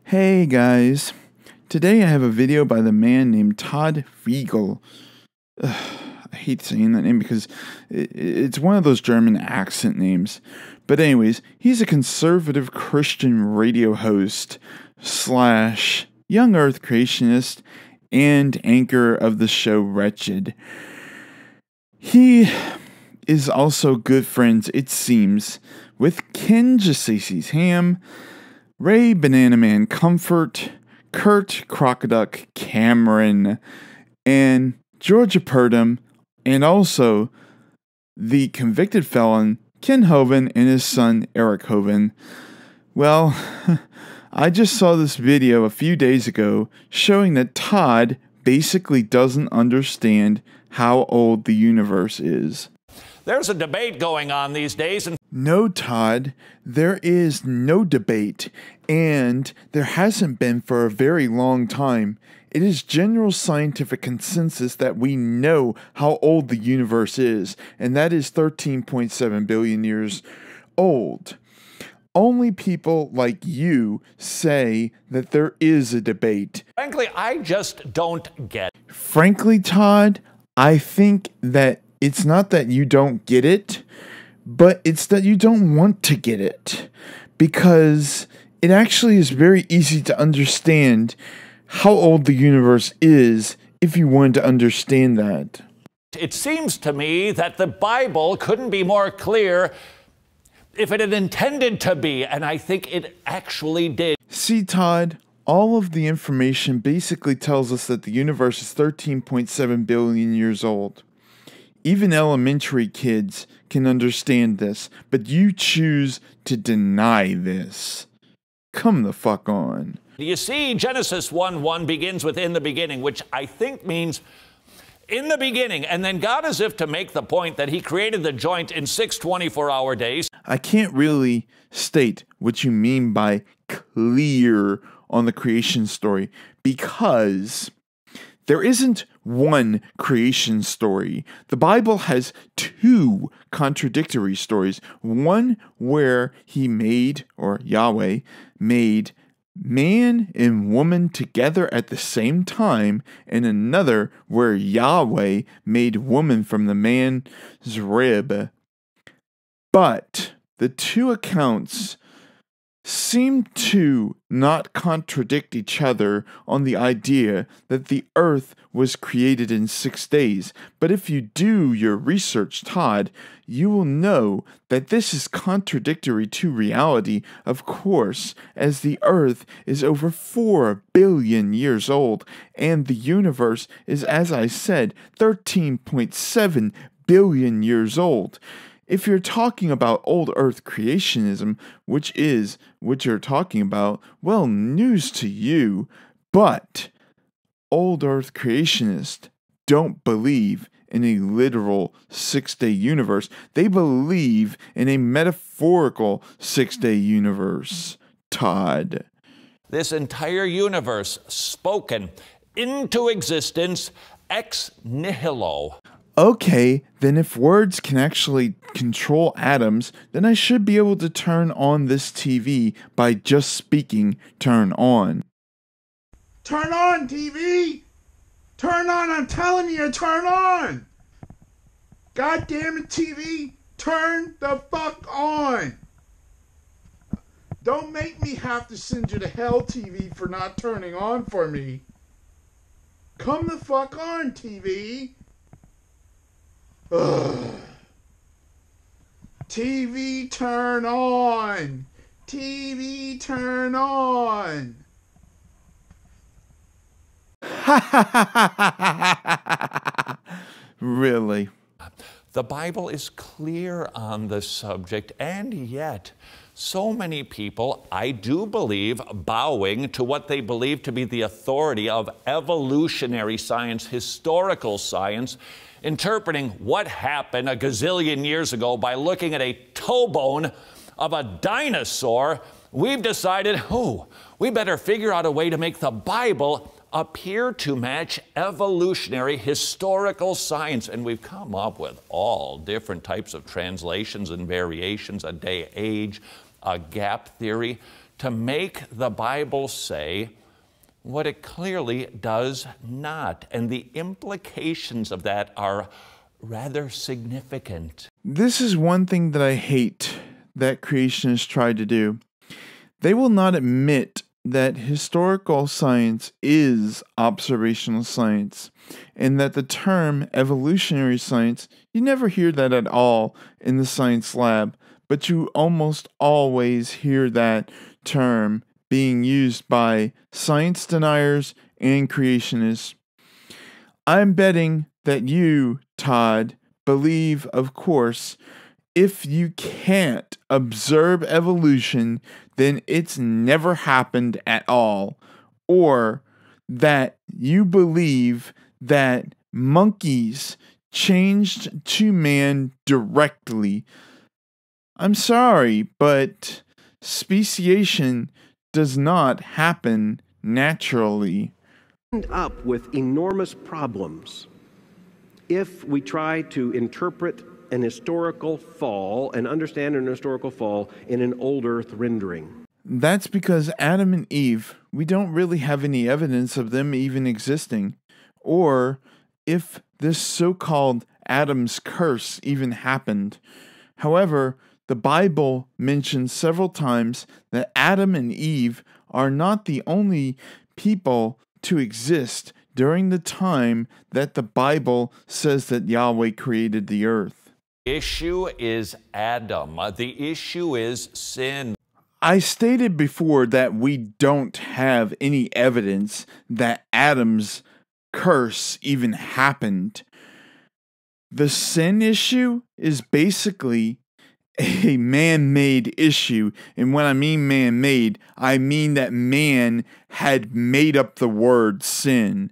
Hey guys, today I have a video by the man named Todd Riegel. I hate saying that name because it's one of those German accent names. But anyways, he's a conservative Christian radio host slash young earth creationist and anchor of the show Wretched. He is also good friends, it seems, with Ken Jasasi's Ham, Ray Banana Man Comfort, Kurt Crocoduck Cameron, and Georgia Purdom, and also the convicted felon Ken Hovind and his son Eric Hovind. Well, I just saw this video a few days ago showing that Todd basically doesn't understand how old the universe is. There's a debate going on these days, and no, Todd, there is no debate, and there hasn't been for a very long time. It is general scientific consensus that we know how old the universe is, and that is 13.7 billion years old. Only people like you say that there is a debate. frankly, I just don't get it. Frankly, Todd, I think that it's not that you don't get it, but it's that you don't want to get it, because it actually is very easy to understand how old the universe is if you wanted to understand that. It seems to me that the Bible couldn't be more clear if it had intended to be, and I think it actually did. See, Todd, all of the information basically tells us that the universe is 13.7 billion years old. Even elementary kids can understand this, but you choose to deny this. Come the fuck on. You see, Genesis 1:1 begins with "in the beginning," which I think means in the beginning, and then God, as if to make the point that he created the joint in 6 24-hour days. I can't really state what you mean by clear on the creation story, because there isn't one creation story. The Bible has two contradictory stories. One where he made, or Yahweh made, man and woman together at the same time, and another where Yahweh made woman from the man's rib. But the two accounts seem to not contradict each other on the idea that the earth was created in 6 days. But if you do your research, Todd, you will know that this is contradictory to reality, of course, as the earth is over 4 billion years old, and the universe is, as I said, 13.7 billion years old. If you're talking about old earth creationism, which is what you're talking about, well, news to you. But old earth creationists don't believe in a literal 6-day universe. They believe in a metaphorical 6-day universe, Todd. This entire universe spoken into existence ex nihilo. Okay, then if words can actually control atoms, then I should be able to turn on this TV by just speaking turn on. Turn on, TV! Turn on, I'm telling you, turn on! God damn it, TV! Turn the fuck on! Don't make me have to send you to hell, TV, for not turning on for me. Come the fuck on, TV! Ugh. TV, turn on! TV, turn on! Really? The Bible is clear on the subject, and yet so many people, I do believe, bowing to what they believe to be the authority of evolutionary science, historical science, interpreting what happened a gazillion years ago by looking at a toe bone of a dinosaur. We've decided, we better figure out a way to make the Bible appear to match evolutionary historical science. And we've come up with all different types of translations and variations, a day age, a gap theory, to make the Bible say what it clearly does not. And the implications of that are rather significant. This is one thing that I hate that creationists try to do. They will not admit that historical science is observational science, and that the term evolutionary science, you never hear that at all in the science lab, but you almost always hear that term being used by science deniers and creationists. I'm betting that you, Todd, believe, of course, if you can't observe evolution, then it's never happened at all. Or that you believe that monkeys changed to man directly. I'm sorry, but speciation does not happen naturally. End up with enormous problems if we try to interpret an historical fall and understand an historical fall in an old earth rendering. That's because Adam and Eve, we don't really have any evidence of them even existing, or if this so-called Adam's curse even happened. However, the Bible mentions several times that Adam and Eve are not the only people to exist during the time that the Bible says that Yahweh created the earth. The issue is Adam. The issue is sin. I stated before that we don't have any evidence that Adam's curse even happened. The sin issue is basically a man-made issue. And when I mean man-made, I mean that man had made up the word sin.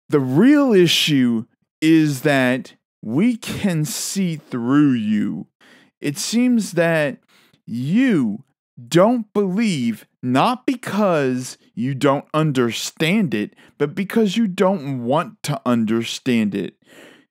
The real issue is that we can see through you. It seems that you don't believe, not because you don't understand it, but because you don't want to understand it.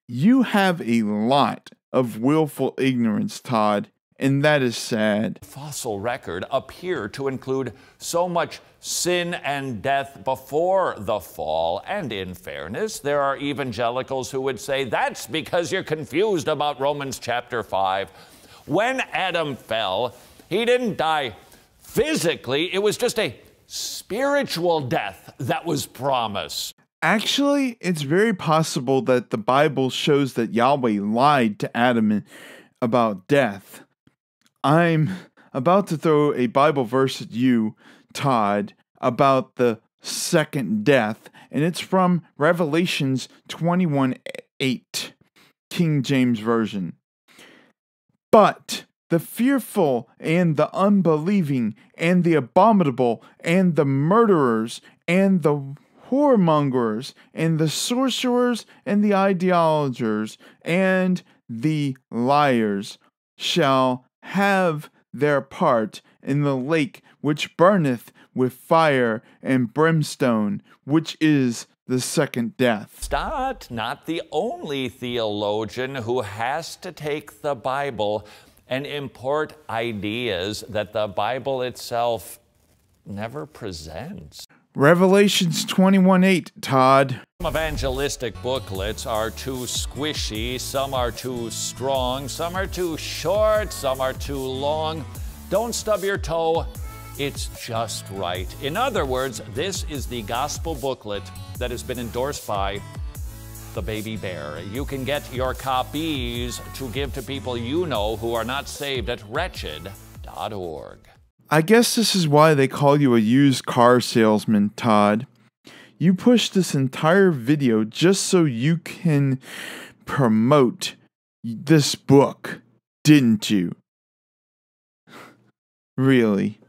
You have a lot of willful ignorance, Todd, and that is sad. Fossil record appear to include so much sin and death before the fall. And in fairness, there are evangelicals who would say that's because you're confused about Romans chapter 5. When Adam fell, he didn't die physically. It was just a spiritual death that was promised. Actually, it's very possible that the Bible shows that Yahweh lied to Adam about death. I'm about to throw a Bible verse at you, Todd, about the second death, and it's from Revelations 21:8, King James Version. But the fearful and the unbelieving and the abominable and the murderers and the whoremongers and the sorcerers and the idolaters and the liars shall have their part in the lake which burneth with fire and brimstone, which is the second death. Stott, not the only theologian who has to take the Bible and import ideas that the Bible itself never presents. Revelations 21:8, Todd. Some evangelistic booklets are too squishy, some are too strong, some are too short, some are too long. Don't stub your toe, it's just right. In other words, this is the gospel booklet that has been endorsed by the Baby Bear. You can get your copies to give to people you know who are not saved at wretched.org. I guess this is why they call you a used car salesman, Todd. You pushed this entire video just so you can promote this book, didn't you? Really?